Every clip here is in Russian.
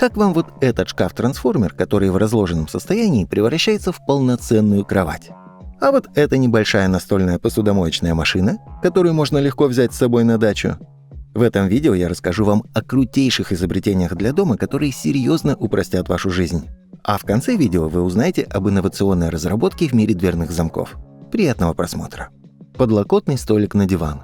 Как вам вот этот шкаф-трансформер, который в разложенном состоянии превращается в полноценную кровать? А вот эта небольшая настольная посудомоечная машина, которую можно легко взять с собой на дачу. В этом видео я расскажу вам о крутейших изобретениях для дома, которые серьезно упростят вашу жизнь. А в конце видео вы узнаете об инновационной разработке в мире дверных замков. Приятного просмотра. Подлокотный столик на диван.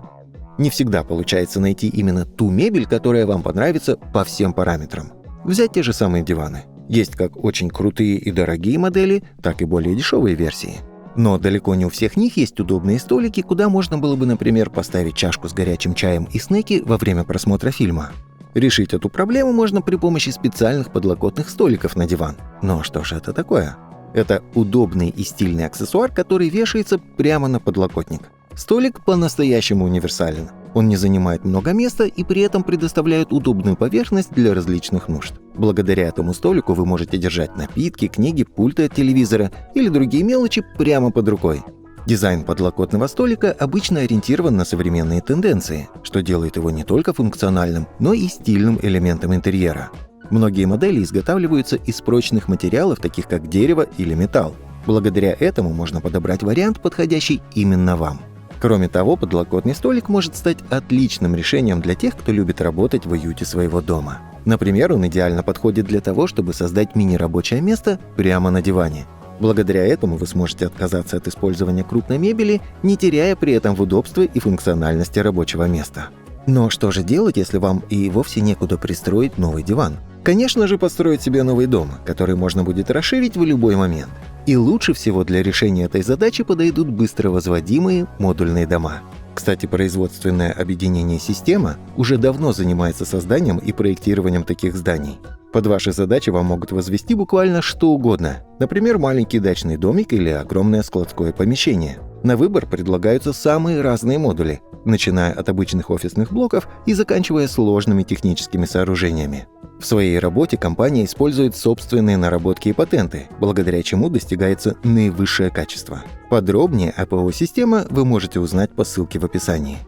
Не всегда получается найти именно ту мебель, которая вам понравится по всем параметрам. Взять те же самые диваны. Есть как очень крутые и дорогие модели, так и более дешевые версии. Но далеко не у всех них есть удобные столики, куда можно было бы, например, поставить чашку с горячим чаем и снеки во время просмотра фильма. Решить эту проблему можно при помощи специальных подлокотных столиков на диван. Но что же это такое? Это удобный и стильный аксессуар, который вешается прямо на подлокотник. Столик по-настоящему универсален. Он не занимает много места и при этом предоставляет удобную поверхность для различных нужд. Благодаря этому столику вы можете держать напитки, книги, пульты от телевизора или другие мелочи прямо под рукой. Дизайн подлокотного столика обычно ориентирован на современные тенденции, что делает его не только функциональным, но и стильным элементом интерьера. Многие модели изготавливаются из прочных материалов, таких как дерево или металл. Благодаря этому можно подобрать вариант, подходящий именно вам. Кроме того, подлокотный столик может стать отличным решением для тех, кто любит работать в уюте своего дома. Например, он идеально подходит для того, чтобы создать мини-рабочее место прямо на диване. Благодаря этому вы сможете отказаться от использования крупной мебели, не теряя при этом в удобстве и функциональности рабочего места. Но что же делать, если вам и вовсе некуда пристроить новый диван? Конечно же, построить себе новый дом, который можно будет расширить в любой момент. И лучше всего для решения этой задачи подойдут быстро возводимые модульные дома. Кстати, производственное объединение «Система» уже давно занимается созданием и проектированием таких зданий. Под ваши задачи вам могут возвести буквально что угодно, например, маленький дачный домик или огромное складское помещение. На выбор предлагаются самые разные модули, начиная от обычных офисных блоков и заканчивая сложными техническими сооружениями. В своей работе компания использует собственные наработки и патенты, благодаря чему достигается наивысшее качество. Подробнее о ПО-система вы можете узнать по ссылке в описании.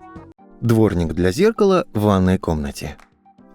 Дворник для зеркала в ванной комнате.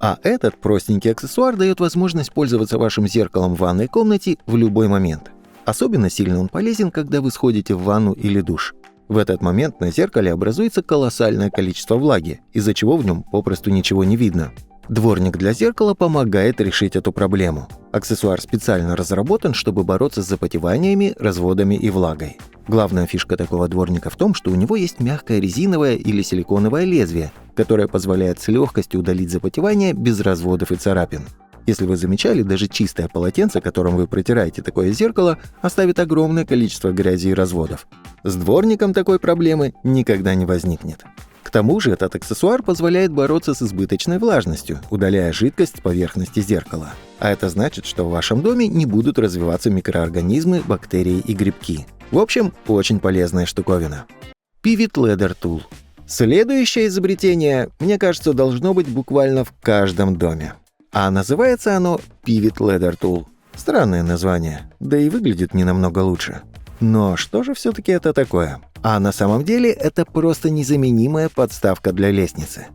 А этот простенький аксессуар дает возможность пользоваться вашим зеркалом в ванной комнате в любой момент. Особенно сильно он полезен, когда вы сходите в ванну или душ. В этот момент на зеркале образуется колоссальное количество влаги, из-за чего в нем попросту ничего не видно. Дворник для зеркала помогает решить эту проблему. Аксессуар специально разработан, чтобы бороться с запотеваниями, разводами и влагой. Главная фишка такого дворника в том, что у него есть мягкое резиновое или силиконовое лезвие, которое позволяет с легкостью удалить запотевания без разводов и царапин. Если вы замечали, даже чистое полотенце, которым вы протираете такое зеркало, оставит огромное количество грязи и разводов. С дворником такой проблемы никогда не возникнет. К тому же этот аксессуар позволяет бороться с избыточной влажностью, удаляя жидкость с поверхности зеркала. А это значит, что в вашем доме не будут развиваться микроорганизмы, бактерии и грибки. В общем, очень полезная штуковина. Pivot Ladder Tool. Следующее изобретение, мне кажется, должно быть буквально в каждом доме. А называется оно Pivot Ladder Tool. Странное название, да и выглядит не намного лучше. Но что же все-таки это такое? А на самом деле это просто незаменимая подставка для лестницы.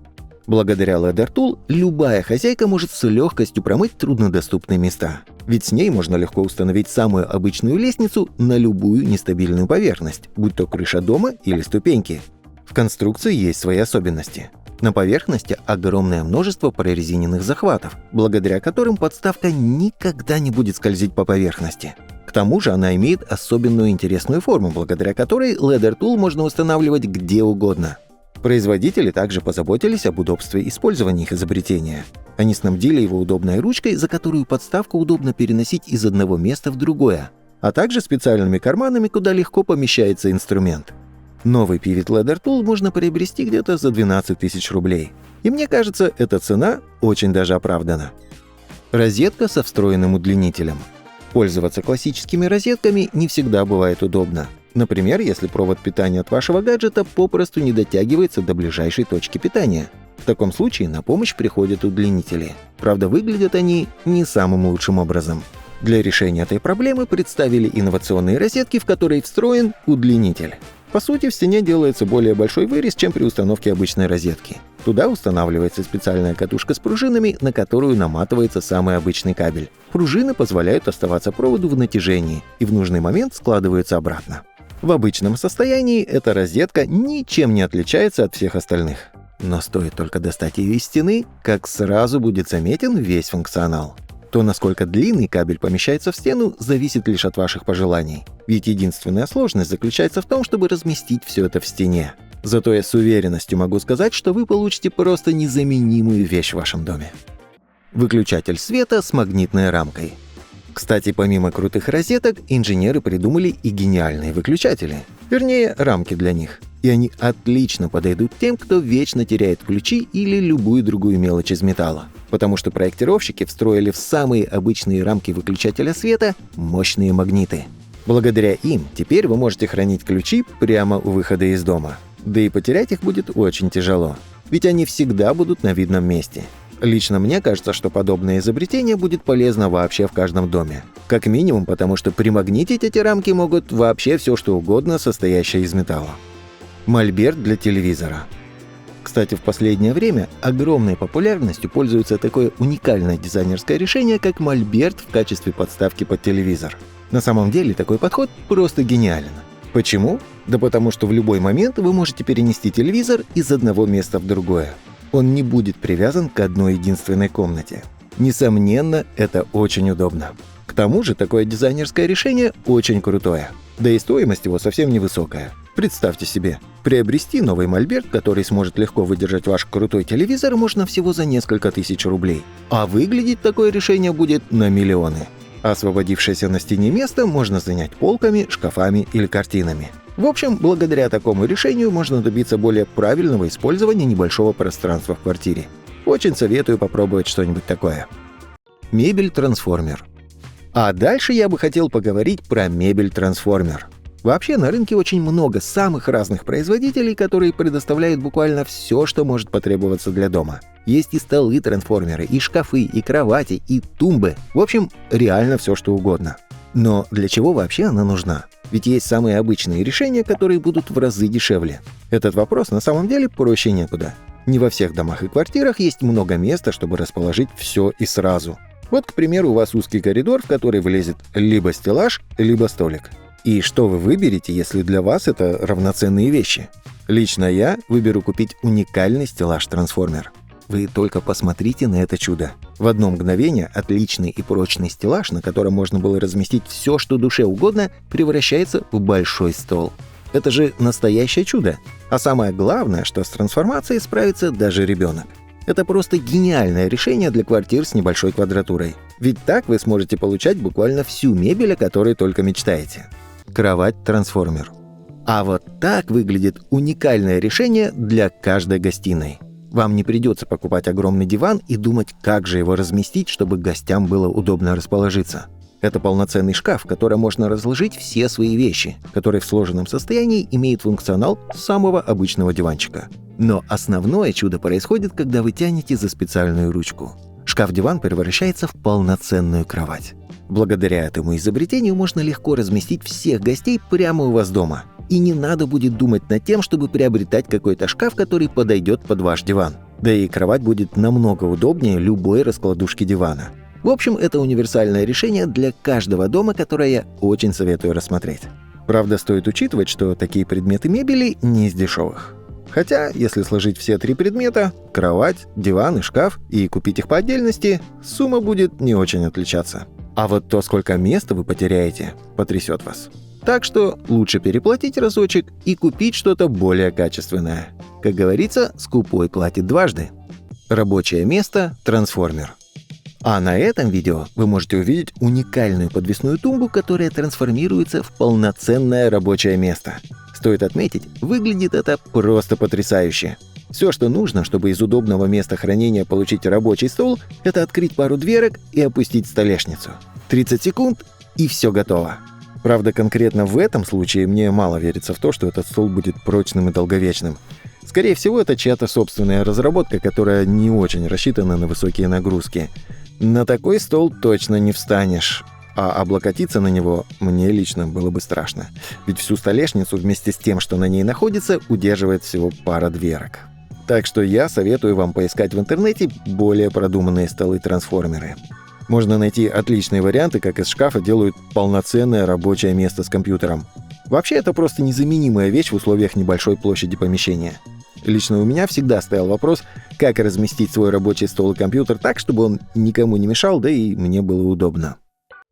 Благодаря Ladder Tool любая хозяйка может с легкостью промыть труднодоступные места. Ведь с ней можно легко установить самую обычную лестницу на любую нестабильную поверхность, будь то крыша дома или ступеньки. В конструкции есть свои особенности. На поверхности огромное множество прорезиненных захватов, благодаря которым подставка никогда не будет скользить по поверхности. К тому же она имеет особенную интересную форму, благодаря которой Ladder Tool можно устанавливать где угодно. Производители также позаботились об удобстве использования их изобретения. Они снабдили его удобной ручкой, за которую подставку удобно переносить из одного места в другое, а также специальными карманами, куда легко помещается инструмент. Новый Pivot Ladder Tool можно приобрести где-то за 12 тысяч рублей. И мне кажется, эта цена очень даже оправдана. Розетка со встроенным удлинителем. Пользоваться классическими розетками не всегда бывает удобно. Например, если провод питания от вашего гаджета попросту не дотягивается до ближайшей точки питания. В таком случае на помощь приходят удлинители. Правда, выглядят они не самым лучшим образом. Для решения этой проблемы представили инновационные розетки, в которые встроен удлинитель. По сути, в стене делается более большой вырез, чем при установке обычной розетки. Туда устанавливается специальная катушка с пружинами, на которую наматывается самый обычный кабель. Пружины позволяют оставаться проводу в натяжении и в нужный момент складываются обратно. В обычном состоянии эта розетка ничем не отличается от всех остальных. Но стоит только достать ее из стены, как сразу будет заметен весь функционал. То, насколько длинный кабель помещается в стену, зависит лишь от ваших пожеланий. Ведь единственная сложность заключается в том, чтобы разместить все это в стене. Зато я с уверенностью могу сказать, что вы получите просто незаменимую вещь в вашем доме. Выключатель света с магнитной рамкой. Кстати, помимо крутых розеток, инженеры придумали и гениальные выключатели. Вернее, рамки для них. И они отлично подойдут тем, кто вечно теряет ключи или любую другую мелочь из металла. Потому что проектировщики встроили в самые обычные рамки выключателя света мощные магниты. Благодаря им теперь вы можете хранить ключи прямо у выхода из дома. Да и потерять их будет очень тяжело. Ведь они всегда будут на видном месте. Лично мне кажется, что подобное изобретение будет полезно вообще в каждом доме. Как минимум, потому что примагнитить эти рамки могут вообще все что угодно, состоящее из металла. Мольберт для телевизора. Кстати, в последнее время огромной популярностью пользуется такое уникальное дизайнерское решение, как мольберт в качестве подставки под телевизор. На самом деле такой подход просто гениален. Почему? Да потому что в любой момент вы можете перенести телевизор из одного места в другое. Он не будет привязан к одной единственной комнате. Несомненно, это очень удобно. К тому же такое дизайнерское решение очень крутое. Да и стоимость его совсем невысокая. Представьте себе, приобрести новый мольберт, который сможет легко выдержать ваш крутой телевизор, можно всего за несколько тысяч рублей. А выглядеть такое решение будет на миллионы. Освободившееся на стене место можно занять полками, шкафами или картинами. В общем, благодаря такому решению можно добиться более правильного использования небольшого пространства в квартире. Очень советую попробовать что-нибудь такое. Мебель-трансформер. А дальше я бы хотел поговорить про мебель-трансформер. Вообще на рынке очень много самых разных производителей, которые предоставляют буквально все, что может потребоваться для дома. Есть и столы-трансформеры, и шкафы, и кровати, и тумбы. В общем, реально все, что угодно. Но для чего вообще она нужна? Ведь есть самые обычные решения, которые будут в разы дешевле. Этот вопрос на самом деле проще некуда. Не во всех домах и квартирах есть много места, чтобы расположить все и сразу. Вот, к примеру, у вас узкий коридор, в который влезет либо стеллаж, либо столик. И что вы выберете, если для вас это равноценные вещи? Лично я выберу купить уникальный стеллаж-трансформер. Вы только посмотрите на это чудо. В одно мгновение отличный и прочный стеллаж, на котором можно было разместить все, что душе угодно, превращается в большой стол. Это же настоящее чудо. А самое главное, что с трансформацией справится даже ребенок. Это просто гениальное решение для квартир с небольшой квадратурой. Ведь так вы сможете получать буквально всю мебель, о которой только мечтаете. Кровать-трансформер. А вот так выглядит уникальное решение для каждой гостиной. Вам не придется покупать огромный диван и думать, как же его разместить, чтобы гостям было удобно расположиться. Это полноценный шкаф, в котором можно разложить все свои вещи, который в сложенном состоянии имеет функционал самого обычного диванчика. Но основное чудо происходит, когда вы тянете за специальную ручку. Шкаф-диван превращается в полноценную кровать. Благодаря этому изобретению можно легко разместить всех гостей прямо у вас дома. И не надо будет думать над тем, чтобы приобретать какой-то шкаф, который подойдет под ваш диван. Да и кровать будет намного удобнее любой раскладушки дивана. В общем, это универсальное решение для каждого дома, которое я очень советую рассмотреть. Правда, стоит учитывать, что такие предметы мебели не из дешевых. Хотя, если сложить все три предмета – кровать, диван и шкаф – и купить их по отдельности, сумма будет не очень отличаться. А вот то, сколько места вы потеряете, потрясет вас. Так что лучше переплатить разочек и купить что-то более качественное. Как говорится, скупой платит дважды. Рабочее место – трансформер. А на этом видео вы можете увидеть уникальную подвесную тумбу, которая трансформируется в полноценное рабочее место. Стоит отметить, выглядит это просто потрясающе. Все, что нужно, чтобы из удобного места хранения получить рабочий стол, это открыть пару дверок и опустить столешницу. 30 секунд и все готово. Правда, конкретно в этом случае мне мало верится в то, что этот стол будет прочным и долговечным. Скорее всего, это чья-то собственная разработка, которая не очень рассчитана на высокие нагрузки. На такой стол точно не встанешь. а облокотиться на него мне лично было бы страшно. Ведь всю столешницу вместе с тем, что на ней находится, удерживает всего пара дверок. Так что я советую вам поискать в интернете более продуманные столы-трансформеры. Можно найти отличные варианты, как из шкафа делают полноценное рабочее место с компьютером. Вообще, это просто незаменимая вещь в условиях небольшой площади помещения. Лично у меня всегда стоял вопрос, как разместить свой рабочий стол и компьютер так, чтобы он никому не мешал, да и мне было удобно.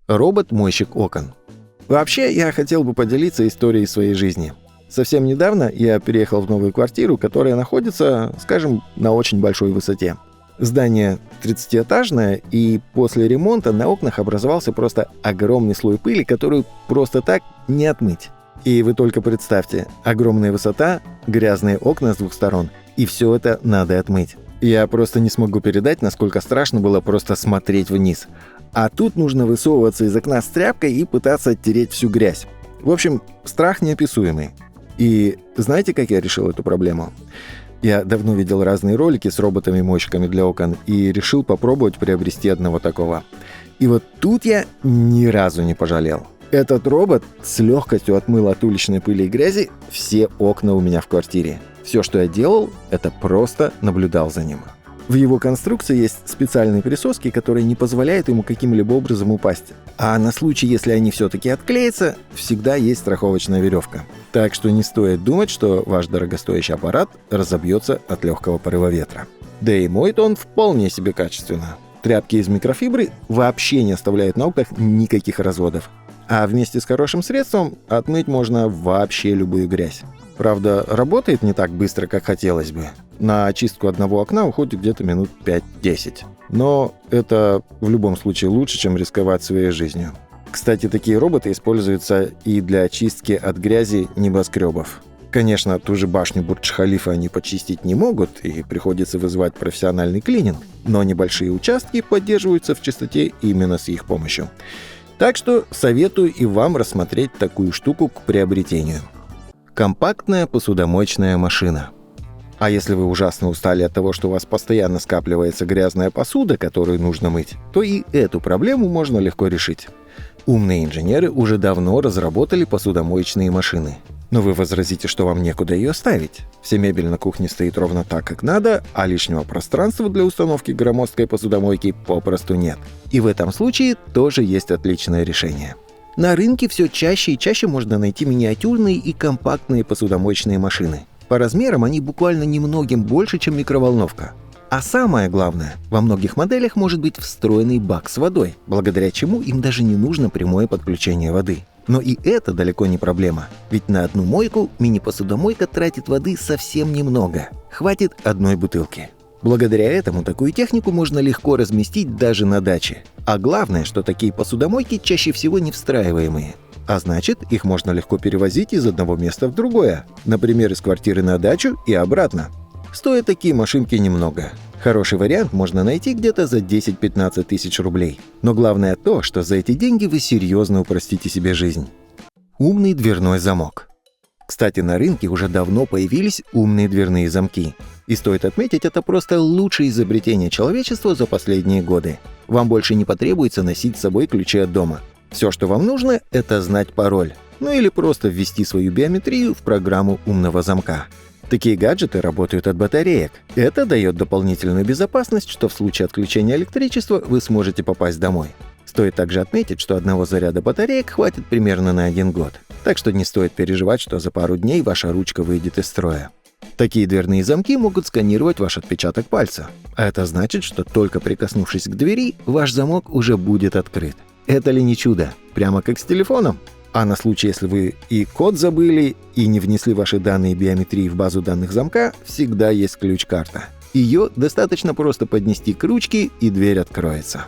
Робот-мойщик окон. Вообще, я хотел бы поделиться историей своей жизни. Совсем недавно я переехал в новую квартиру, которая находится, скажем, на очень большой высоте. Здание 30-этажное, и после ремонта на окнах образовался просто огромный слой пыли, которую просто так не отмыть. И вы только представьте, огромная высота, грязные окна с двух сторон, и все это надо отмыть. Я просто не смогу передать, насколько страшно было просто смотреть вниз. А тут нужно высовываться из окна с тряпкой и пытаться оттереть всю грязь. В общем, страх неописуемый. И знаете, как я решил эту проблему? Я давно видел разные ролики с роботами-мойщиками для окон и решил попробовать приобрести одного такого. И вот тут я ни разу не пожалел. Этот робот с легкостью отмыл от уличной пыли и грязи все окна у меня в квартире. Все, что я делал, это просто наблюдал за ним. В его конструкции есть специальные присоски, которые не позволяют ему каким-либо образом упасть. А на случай, если они все-таки отклеятся, всегда есть страховочная веревка. Так что не стоит думать, что ваш дорогостоящий аппарат разобьется от легкого порыва ветра. Да и моет он вполне себе качественно. Тряпки из микрофибры вообще не оставляют на окнах никаких разводов. А вместе с хорошим средством отмыть можно вообще любую грязь. Правда, работает не так быстро, как хотелось бы. На очистку одного окна уходит где-то минут 5-10. Но это в любом случае лучше, чем рисковать своей жизнью. Кстати, такие роботы используются и для очистки от грязи небоскребов. Конечно, ту же башню Бурдж-Халифа они почистить не могут, и приходится вызывать профессиональный клининг, но небольшие участки поддерживаются в чистоте именно с их помощью. Так что советую и вам рассмотреть такую штуку к приобретению. Компактная посудомоечная машина. А если вы ужасно устали от того, что у вас постоянно скапливается грязная посуда, которую нужно мыть, то и эту проблему можно легко решить. Умные инженеры уже давно разработали посудомоечные машины. Но вы возразите, что вам некуда ее ставить. Вся мебель на кухне стоит ровно так, как надо, а лишнего пространства для установки громоздкой посудомойки попросту нет. И в этом случае тоже есть отличное решение. На рынке все чаще и чаще можно найти миниатюрные и компактные посудомоечные машины. По размерам они буквально немногим больше, чем микроволновка. А самое главное, во многих моделях может быть встроенный бак с водой, благодаря чему им даже не нужно прямое подключение воды. Но и это далеко не проблема, ведь на одну мойку мини-посудомойка тратит воды совсем немного, хватит одной бутылки. Благодаря этому такую технику можно легко разместить даже на даче. А главное, что такие посудомойки чаще всего не встраиваемые. А значит, их можно легко перевозить из одного места в другое, например, из квартиры на дачу и обратно. Стоят такие машинки немного. Хороший вариант можно найти где-то за 10-15 тысяч рублей. Но главное то, что за эти деньги вы серьезно упростите себе жизнь. Умный дверной замок. Кстати, на рынке уже давно появились умные дверные замки. И стоит отметить, это просто лучшее изобретение человечества за последние годы. Вам больше не потребуется носить с собой ключи от дома. Все, что вам нужно, это знать пароль. Ну или просто ввести свою биометрию в программу умного замка. Такие гаджеты работают от батареек. Это дает дополнительную безопасность, что в случае отключения электричества вы сможете попасть домой. Стоит также отметить, что одного заряда батареек хватит примерно на 1 год. Так что не стоит переживать, что за пару дней ваша ручка выйдет из строя. Такие дверные замки могут сканировать ваш отпечаток пальца. А это значит, что только прикоснувшись к двери, ваш замок уже будет открыт. Это ли не чудо? Прямо как с телефоном. А на случай, если вы и код забыли, и не внесли ваши данные биометрии в базу данных замка, всегда есть ключ-карта. Ее достаточно просто поднести к ручке, и дверь откроется.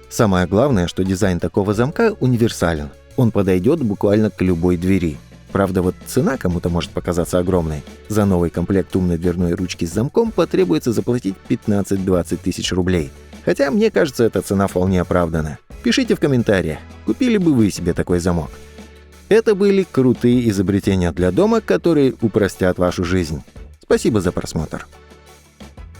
Самое главное, что дизайн такого замка универсален. Он подойдет буквально к любой двери. Правда, вот цена кому-то может показаться огромной. За новый комплект умной дверной ручки с замком потребуется заплатить 15-20 тысяч рублей. Хотя, мне кажется, эта цена вполне оправдана. Пишите в комментариях, купили бы вы себе такой замок. Это были крутые изобретения для дома, которые упростят вашу жизнь. Спасибо за просмотр.